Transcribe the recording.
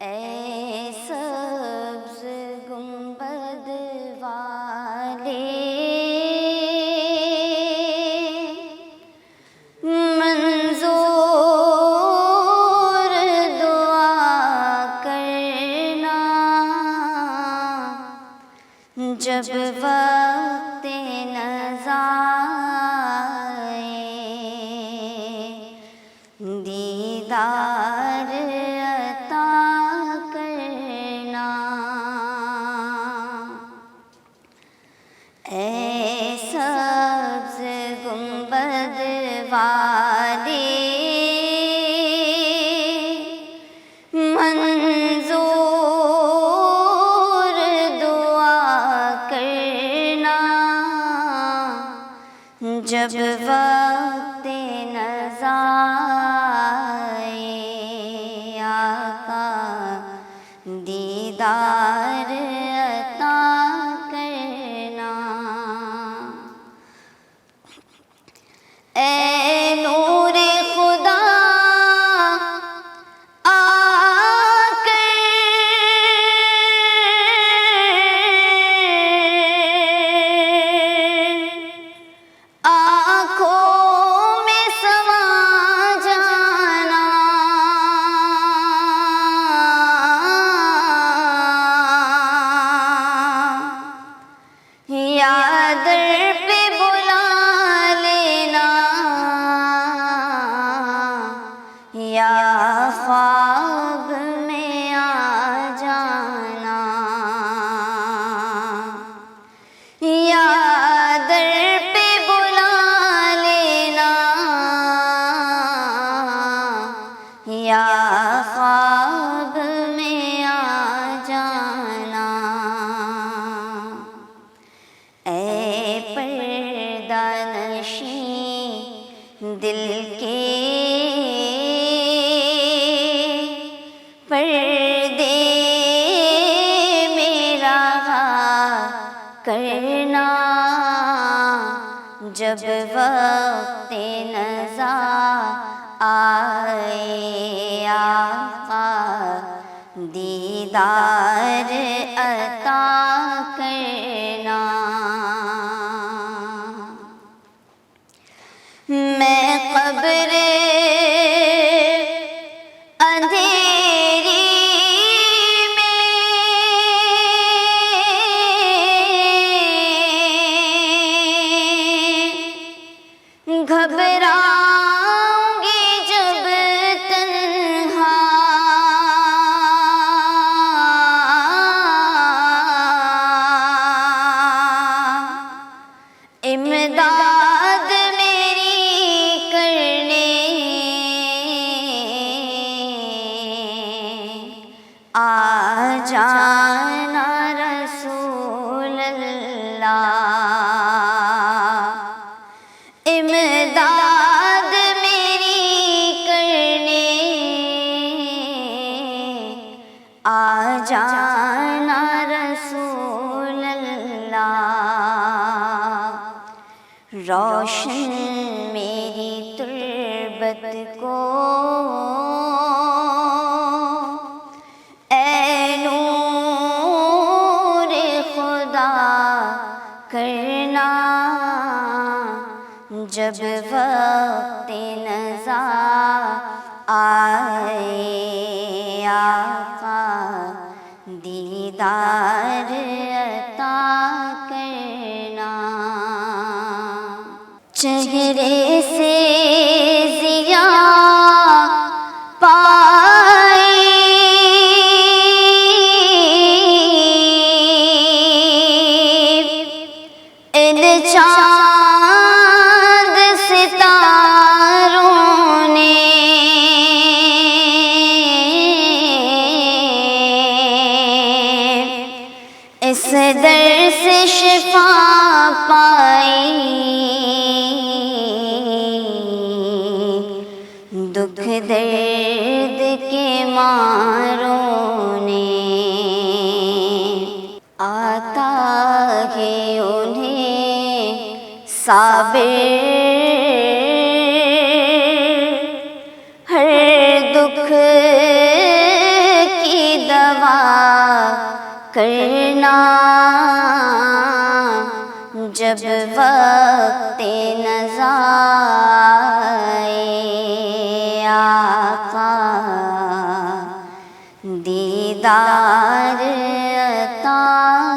اے سبز گنبد والے منظور دعا کرنا، جب وقت نزا دیدار عطا کرنا۔ اے سبز گنبد والے منظور دعا کرنا، جب وقت نزا دیدار عطا کرنا۔ اے نور خدا آ کر آنکھوں میں سما جانا، یا در پہ بلا لینا، یا خواب میں آ جانا، یا در پہ بلا لینا، یا خواب میں آ جانا۔ اے پردہ نشین دل کے پردے میرا کرنا، جب وقت نزا آئے آقا دیدار عطا کرنا۔ میں قبر اندھیری میں گھبراؤں گی جب تنہا، امداد میری کرنے آ جانا رسول اللہ، امداد میری کرنے آ جانا رسول اللہ۔ روشن میری تربت کو اے نور خدا کرنا، جب وقت نزا آئے آقا دیدار عطا کرنا۔ چہرے سے ضیا پائی ان چاند ستاروں نے، اس در سے شفا پائی، دکھ درد کے ماروں نے، آتا ہے انہیں صابر ہر دکھ کی کرنا جب وقت نزا آقا، دیدار عطا